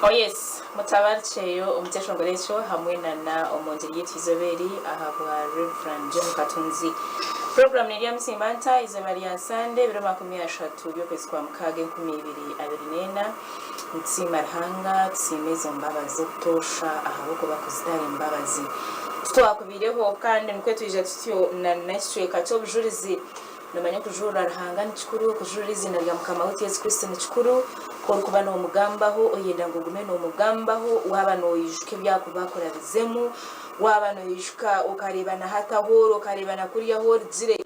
Oh yes, mutabarcheyo umuteshongorecho hamwe na omongeri yitizoberi ahabwa Reverend John Katunzi. Program ni ya msimbanta ize Maria Sunday biro 30 y'ukwezi kwa mukage 2024 mutsima Ruhanga tsimeze mbabazi kutosha ahaboko bakuzitara imbabazi twakubireho kandi nkwe tuje tutyo na nashwe kacho bujurizi namanye kujura Ruhanga n'ikikuru kujura izina rya Mukama wa Yesu Kristo n'ikikuru ko kuba no mugambaho oyenda ngo gume no mugambaho waba no yishuke byakubakora bizemu waba no yishuka ukarebana hatahoro ukarebana kuri yaho zire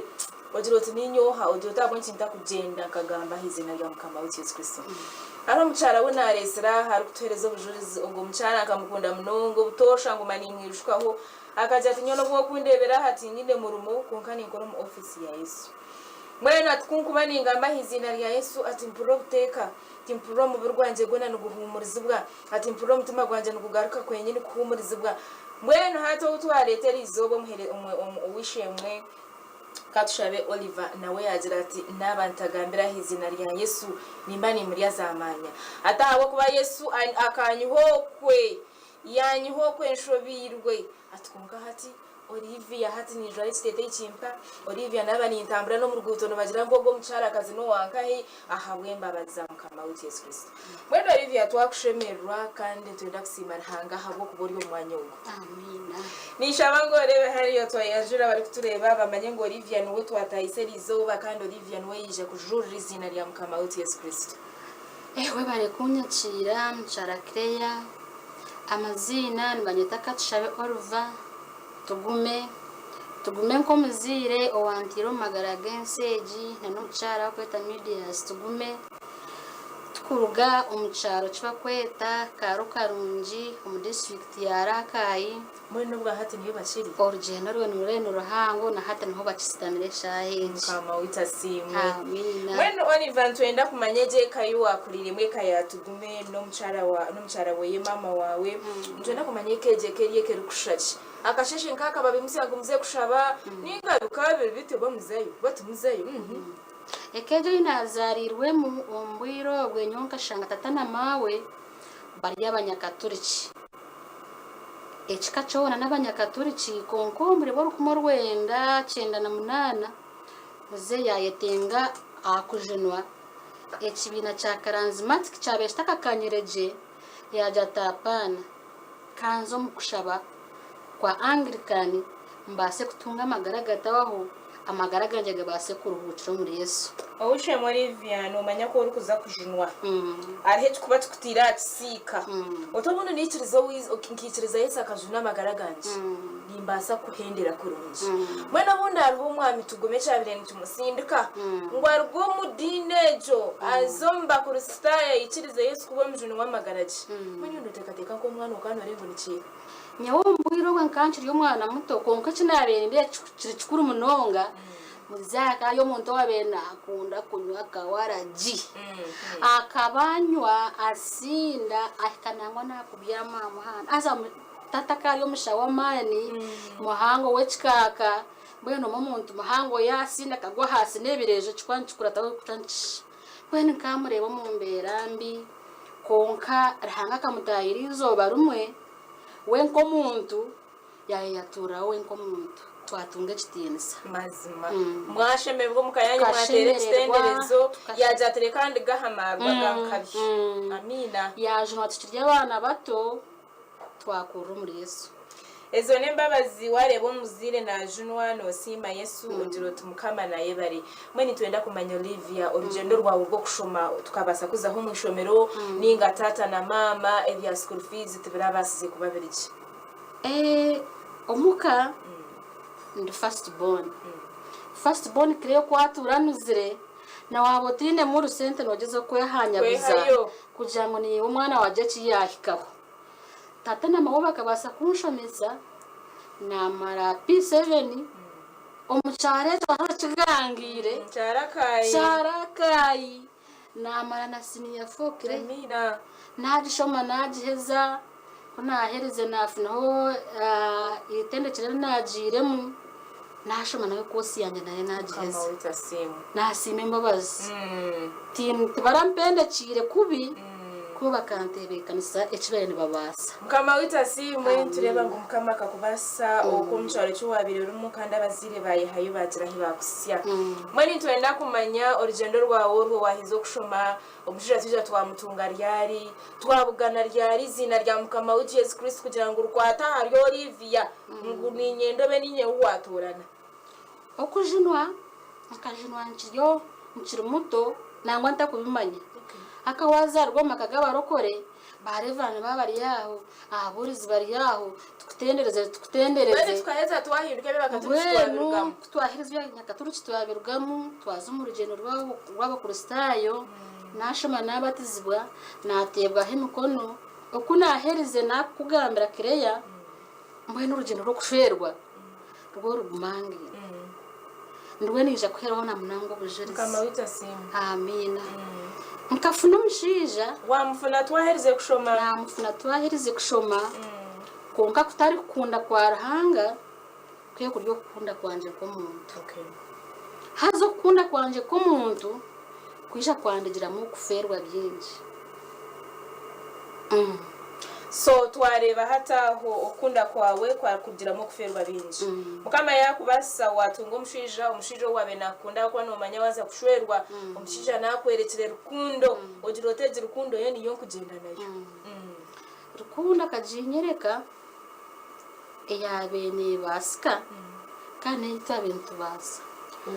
ojiroti ninyoha ojirota bonchi ndakugenda kagamba izina rya Mukama wa Yesu Kristo ara mucara we naresera hari kutereza bujurizi ngo mucara akamukunda mnongo butosha ngo mani mwirushwaho akaja tinyono bwo kundebera hati nyine mu rumo konkani ngoro mu office ya Yesu mwena tkunkuba ngamba izina rya Yesu ati mpuro guteka timpuro mu burwanje gona no guhumurizibwa ati mpuro mutima gwanje no kugaruka kwenye ni kuhumurizibwa mwena hato utwaretera izobo muhere uwishemwe katushabe Oliver nawe yagira ati nabantagambira izina rya Yesu nimba ni muri yazamanya atawo kuba Yesu akanyuhokwe yanyuhokwe nshobirwe atkunga hati Olivia hati ni jari tete ichimpa Olivia nabani intambura no mu ruguto no bagira ngo go mucara kazi no wankahi ahabwemba baza Mukama wa Yesu Kristo mwendo Olivia twakushemerwa kandi twenda kusima Ruhanga habo kuburyo mwanya wo amina nishaba ngo rebe hariyo twayajura bari kutureba bamanye ngo Olivia nuwe twatayiserizo bakandi Olivia nuwe yije kujurira izina rya Mukama wa Yesu Kristo we bare kunyakira mucara Creya amazina nibanyeta katushabe Oliver tugume nko muzire owantiro magaragenseji na n'umucara kweta medias tugume tukuruga umucaro kiba kweta Karungi mu district ya Rakayi muri nubwo hati niyo bashiri original we nureno Ruhango na hata niho bakisitamire shaheji Mukama witasimwe amina when Oliver twenda kumanyeje kayo wakuririmwe kaya tugume no mucara we mama wawe twenda kumanyekeje keriye kerukushachi akasheshe nkaka babimusiga muze kushaba ninga bikabiri bituba muzeyo batumuzeyo ekejo inazarirwe mu ombwiro bwenyonka shanga tatana mawe bari abanyakaturiki ekikachona n'abanyakaturiki konkombure bo rukumo rwenda 98 muze yayetenga akujenwa ekibina cha charismatic chabesta kakanyereje yajatapana kanzo mukushaba kwa Anglikani mbase kutunga amagara gatawaho amagara ganje gabase kuruhukira muri Yesu awushe muri Viano manya ko uri kuza kujinwa arihe kuba tukutira atsika otobuno nikirizo wizo kinkikiriza Yesu akajuna amagara ganje nimbasa kuhendera kurunji mwena bunda ariho umwami tugume cyabirene tumusindika ngo arwo mudinejo azomba kuristaya ikiriza Yesu kuba mujuna w'amagaraje mwenye ndotekateka ko umwana ukano rengo nicika nyawo mbwiro gwankanchiri y'umwana muto konka kinabende kiri munonga muzaka yo muntu wabena akunda kunywa kawaraji akabanywa asinda akanangwa nakubya mama hana asa tataka yo mushawamani muhango wechikaka bweno muntu muhango yasinda kagwa hasi nebireje chikwanchikura tawe kutanchi bweno kamureba mu mberambi konka Ruhanga kamutayirizo barumwe wenko muntu yayatura wenko muntu twatunga kitinisa mazima mwashemebwo mukayanye mwatere kitenderezo yajatere kandi gahamarwa gankabi amina yaje natukirya abana bato twakuru muri Yesu ezo nembabazi warebo muzire na junwa no sima Yesu ujiro tumukama naye bari mweni twenda kumanya Olivia urugendo rwawe rwo kushoma tukabasa kuzaho mu ishomero ninga tata na mama evya school fees tubirabasize kubabiriki omuka ndi first born kriyo kwaturanuzire na wabotine mu rusente nogeze kwehanyaguza kugira ngo ni umwana waje kiyahikaho tata na mama bakabasa kunshomeza namara P7 omuchare twakigangire charakayi namara na senior fokre amina najishoma najiheza kunahereze nafinaho itendekere najiremu nashoma nawe kosi yanje naye najiheza nasime mbabazi tin tibarampende chire kubi ko bakantebekanisa ekibere nibabasa mukama witasi mwe tureba ngo mukama kakubasa okumchalo cyo wabire rumu kandi abazire bayihayo bagira hibakusya mwe nitwenda kumanya urugendo rwawo rwo wahizo kushoma omushira tuje twamutunga ryari twabugana ryari zina rya mukama wa Yesu Kristo kugira ngo urkwata haryo Olivia nguni nyendobe ninye watorana okujinwa akajinwa nkiri muto nangwa ntakubimanya akawaza rwoma kagabarokore barevana babari yaho aburizi bari yaho tukutendereze bari twaheza twahinduke bakatushwabirugamo twahirizwe nyakaturuki twabirugamo twaza mu rugendo rw'abakristayo nashoma nabatizibwa natebwa himikono okunaherize nakugambira kireya mwe n'urugendo rwo kushwerwa rwo rugumangi ndwe nija kuheraho na munango bujerizi kama witasimu amina nkafuna umushija wamufuna twaherize kushoma namufuna twaherize kushoma konka kutari kukunda kwa Ruhanga kwiye kuryo kukunda kwanje ko muntu hazo kukunda kwanje ko muntu kwisha kwandigira mu kuferwa byinshi so twareba hataho okunda kwawe kwa kugiramo kuferwa binji mukama yakubasa watunga umushija wabe nakunda ko nomanya waza kushwerwa umushija nakwerekere rukundo ogira oteze rukundo ye niyo kugenda nayo rukundo akajinyereka eyabene basika kandi itabintu basa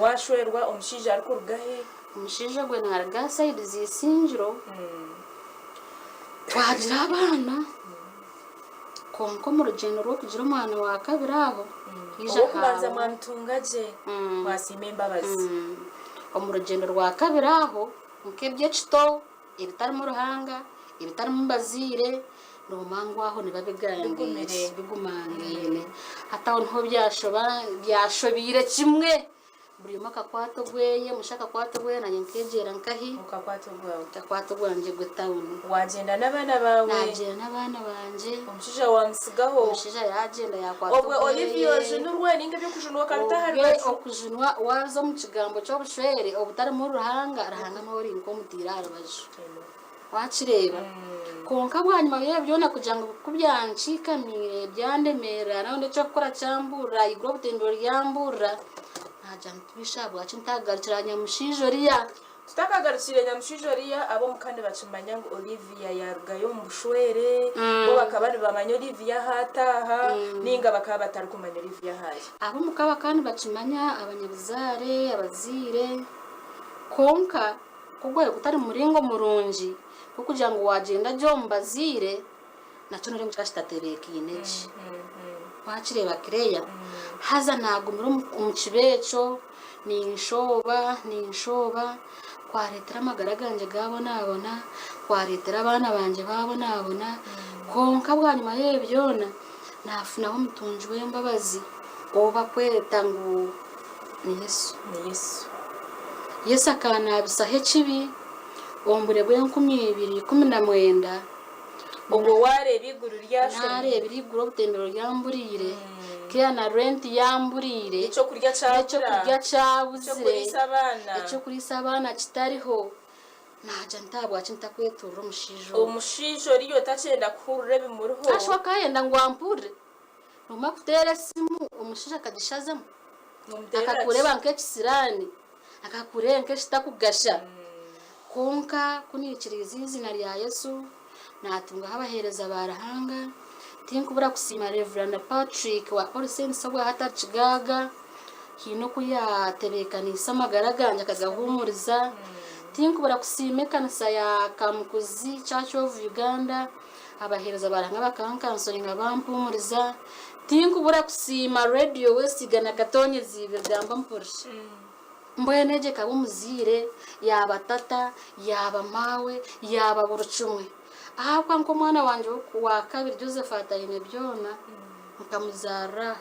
washwerwa umushija ariko rugahe umushija gwe narga side zisinjiro twagira abana konko mu rugendo rwo kugira umwana wa kabiri aho hija kubanza mwantungaje wasime imbabazi mu rugendo rwa kabiri aho mukebye cito ibitari mu Ruhanga ibitari mu Bazire no mangwaho nibabiganire bigumangene hataho nto byashobire kimwe buri maka kwato gweye mushaka kwato gweye nanye nkegera nkahi ukakwato gwanje gutawuni wagenda nabana bawe nagenda nabana banje umushija wamsigaho umushija yagenda yakwato obwe Olivia junurwe ninge byo kujunwa kabita hari okujunwa wazo mu kigambo cyo bushwere obutari mu Ruhanga nori nko mutira arabaje wakireba konka bwanyuma yebyona kugira ngo kubyanchikamire byandemera naho ndetse gukora cyambura igro butendoro ryambura tubishabwa cintagarutiranya mushijoriya tutakagarukire nyamushijoriya abo mukande bacimanya ngo Olivia yarugayo mu bushwere bo bakaba bamanya Olivia hataha ninga bakaba batari kumanya Olivia haye abo mukaba kandi bacimanya abanyabuzare abazire konka kugwaye kutari muringo murunji kugira ngo wagenda jyo mbazire naco nore mukashitatereka ineji wakireba kireya haza nagumira umukibeco ninshoba kwaretera amagara ganje gabo nabona kwaretera abana banje babo nabona konka bwanyuma yebyona nafunaho mutunjwe imbabazi oba kweta ngo ni Yesu akanabisa hekibi ombure bwe 2019 ubwo wareba iguru ryashomye nareba iguru butendero ryamburire kya na rent yamburire ico kurya cyabuze ico kurisa abana kitariho naja ntabwa cintakwetura umushijo riyo tacenda kurebe muruho ashwaka yenda ngwampure noma kutere simu umushisha kadishazamo akakureba nk'ekisirani akakurenke kitakugasha konka kunikiriza izina rya Yesu natunga habahereza barahanga tinkubura kusima Reverend Patrick wa Olsen sobwa hatachigaga hino kuyatebekanisa amagaraganja kagahumuriza tinkubura kusime kanisa ya Kamukuzi Church of Uganda abahereza barahanga bakankansoringa bampumuriza tinkubura kusima Radio West gana katonye zibegamba mpurisha mboye neje kabumuzire yaba tata yaba mawe yaba burucumwe ahakwa nko mwana wanje wa kabiri Joseph atayine byona mukamuzara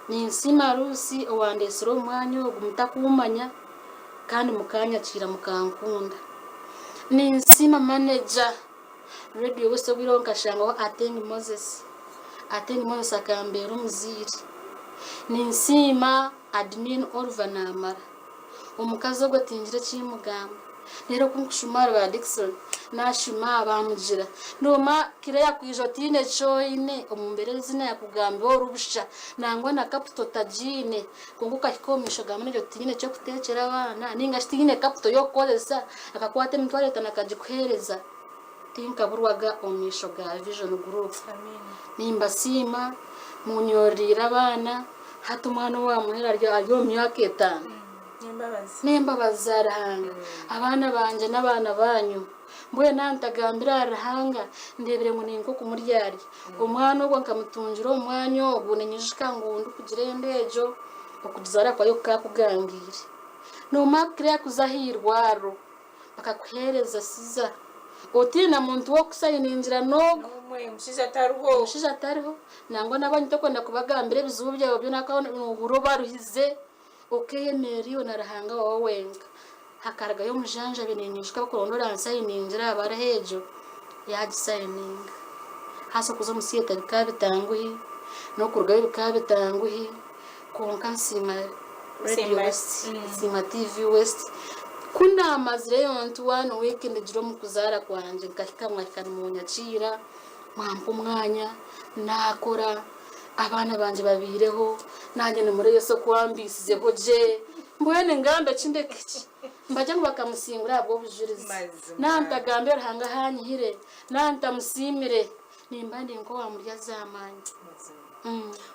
ni nsima rusi owandesero umwanya wo gumutakumanya kandi mukanya kira mukankunda ni nsima manager Radio West bironka shango Atengi Moses akambera umuzire ni nsima admin Oliver Namara umukazi gwo tingire cyimugamba rero kunkushumara ba Dickson nashima bamugira noma kireya kwijotine choine omumbere zina yakugamba orubusha nangwa na capital tajine kunguka kikomisho gamane jotine cyo kutekera abana ninga shitine capital yo kodesa akakwate mitwale tanakajikuhereza tinka burwaga omisho ga Vision Group. Amen. Nimba sima munyorira abana hata umwana wa muhera ryo myaka 5 nembabazi arahanga abana banje n'abana banyu mbuye nantagambira arahanga ndebere ngo ninko kumuryari umwana ubwo nkamutunjira umwanya obunenyishika ngundu kugirendejo okudizara kwa yoka kugangire no makre kuzahirwaro bakakuhereza siza otina muntu wo kusayininjira nogo umushiza atariho nangwa nabanye tokonda kubagambire bizubu byawe byo nakabona uburoba ruhize okeyemeriyo narahanga wowenga hakaraga yo mujanja binenyushika bakorondora ansayininjira barahejo yagisayininga hasa kuzo musiyeta bikabitanguhi no kurgayo bikabitanguhi konka nsima Radio West nsima TV West kuna amazire yontu one weekend jiro mukuzara kwanje nkahikamwa kani munyacira mwampa umwanya nakora abana banje babireho nanjye numure yeso kwambisizeho je mbwene ngamba cindekiki mbaje ngo bakamusingura abo bujurizi nantagambe hanga hanyihire nantamusimire nimbandi ngo wamurya zamanye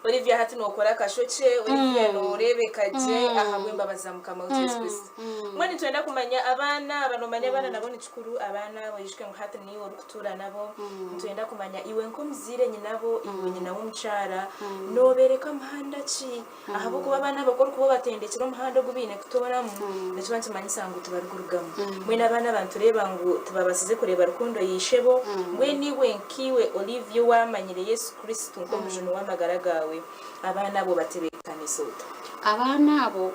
Olivia hati nokora kashoche Olivia no rebekaje ahamwe mbabazamuka mu Yesu Kristo mwani twenda kumanya abana banomanya abana nabo ni cikuru abana bayishike ngo hati ni orukutura nabo twenda kumanya iwe nko muzire nyinabo iwe nyina w'umcara nobereka mahanda ki ahabo kuba abana bakora kubo batendekira umuhanda gubine kutobora mu ndakibanze manyisa ngo tubarugurugamo mwe nabana abantu reba ngo tubabasize kureba rukundo yishebo mwe niwe nkiwe Olivia wamanyire Yesu Kristo ngo mujunu wamagaragawe abana bo batebekane soto abana abo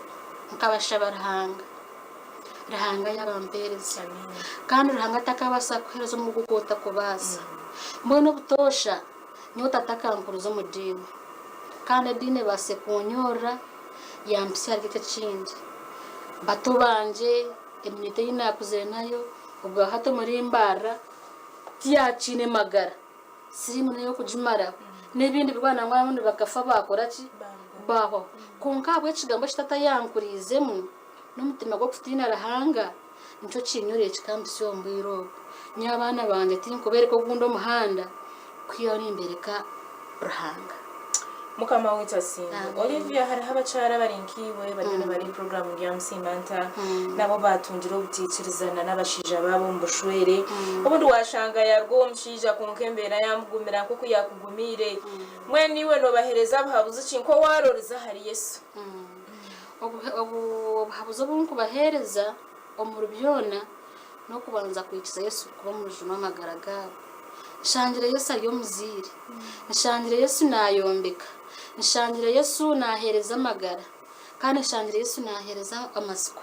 nkabashaba rahanga y'abampereza kandi rahanga takabasa kuherezo mu gukota kubasa mbona butosha niyo tatakankuruzo mu dini kandi dine base kunyora yampisi arigite kindi bato banje eminite yinakuze nayo ubwo hato muri imbara tiyacine magara siri mu yo kujimara nebindi bwana ngwamundi bakafa bakora ki baho konkabwe kigambo kitata yankurizemu n'umutima gwo kutina rahanga nico kinyoreye kikambisi yo mbiro nyabana banje tinkubereko gundo muhanda kwiyoni imbereka rahanga mukama witasinga Olivia hari habacara barinkiwe bagene bari program ya Msimanta nabo batungira ubutikirizana n'abashija babo mbushwere ubundi washanga yarwo mshija kunkembera yamugumira kuko yakugumire mwe niwe no bahereza bahabuze cinko waroreza hari Yesu obu habuze bunku bahereza omurubyona no kubanza kwikiza Yesu kuba mu juma magaraga shangira Yesu ariyo muzire shangira Yesu nayombeka nshangira Yesu nahereza amagara kandi nshangira Yesu nahereza amasiko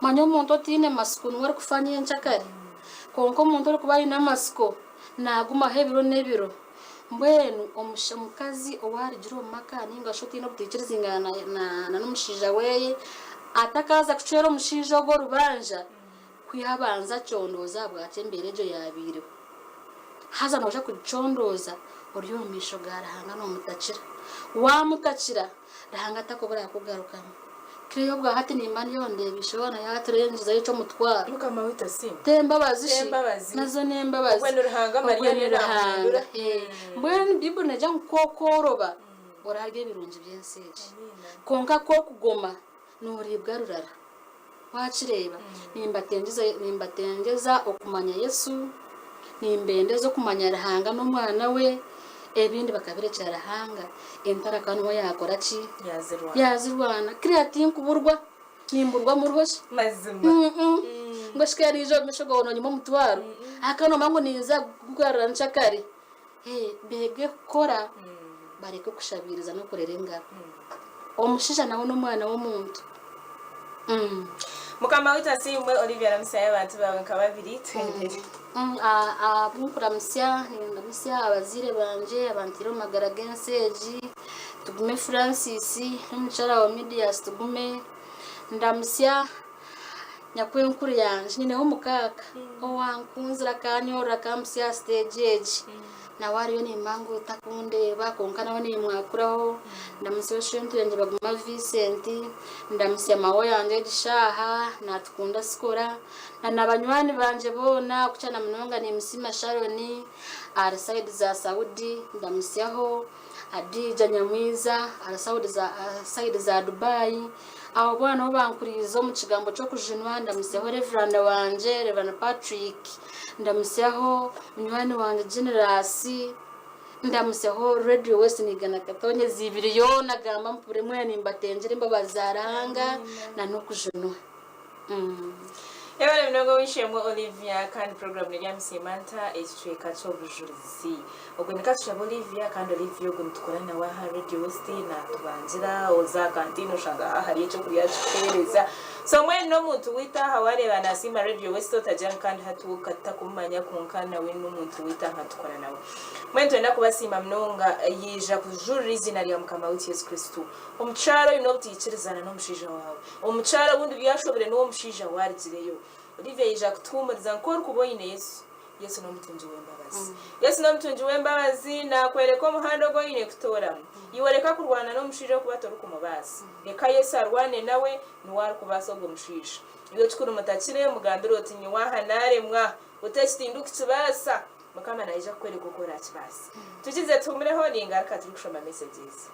manyo muntu tine masiko nwari kufanya nchakari konko muntu ari kubayi namasiko naguma hebiro nebiro mbwenu omushamukazi owari jiro maka ninga shoti no butikiriza ingana na n'umushija weye atakaza kucero umushija go rubanja kwihabanza condoza bwace mberejo yabiriwe haza noja kucondoza oryomisho garahanga no mutacira wamutakira rahanga takobora kugarukamo kiyo bwa hati ni imani yondebisho wana yaturenjiza yico mutwara mukama witasi temba bazishi nazo nemba bazi wendo rahanga Maria ni rahanga mbwene bibu neja nkokoroba orarge birunje byenseje konka ko kugoma noribwa rurara wachireba nimbatengeza okumanya Yesu nimbendezo kumanya rahanga no mwana we ebindi bakabirekera rahanga entarakanwa yakora ki yazirwana creating kuburwa nimburwa mu ruhoshi mazima ngo shikarijo mishogo ononyimo mutwaro akano mango niza gugarara nchakari bege kora bareke kushabiriza no kurerenga omushisha nawo no mwana wo muntu mukama witasi umwe Olivia ramsaya abantu bawe nkababiri twendere bunkuramsya abazire banje abantiro magaragenseji tugume Francis n'umucara wa Medias tugume ndamsya nyakwenkuru yanje nineho mukaka owankunzira kanyora kamusya stage nawe ariyo nimpangu utakundeba konka nawe nimwakuraho ndamusya shintu yanjye baguma Vincent ndamusya mawo yanjye gishaha natukunda sikora n'abanywani banje bona kucana munonga ni Msima Sharoni ari side za Saudi ndamusyaho Adija Nyamwiza ari side za Dubai abo bwana bankurizo mu kigambo cyo kujinwa ndamusyaho Reverend wanje Reverend Patrick ndamusyaho munywani wanje Generous ndamusyaho Radio West nigana katonye zibiri yo nagamba mpure mwene mbatengere mbabazaranga na no kujinwa Ewa mnogo wishemwe Olivia kandi program ni ya Msimanta echweka cyo bujurizi ogwenika cyo Olivia kandi Olivia ugo mtukorana wa Radio West na tubangira oza kantino shanga hari cyo kuriya cyereza so mwe no muntu wita haware banasima Radio West otajya kandi hatukata kumanya kunkana we no muntu wita hatukorana nawe mwe twenda kubasima mnonga yija kujurizi na lya mukama wa Yesu Kristo umcharo inotichirizana no mushija wawe umcharo bundi byashobore no mushija warzireyo Olivia yija kutumuriza nkor kuboyine Yesu no mutunji wembabazi Yesu no mutunji wembabazi na kwereka umuhando go yine kutora yiwereka kurwana no mushije kubatora kumubasi reka Yesu arwane nawe nuwari kubaso go mushisha iyo cikuru mutakire mugambiro utinyi wahanare mwa utestinduka kibasa mukama naija kwereka ukora kibasi tukize tumureho ningaruka turi kushoma messages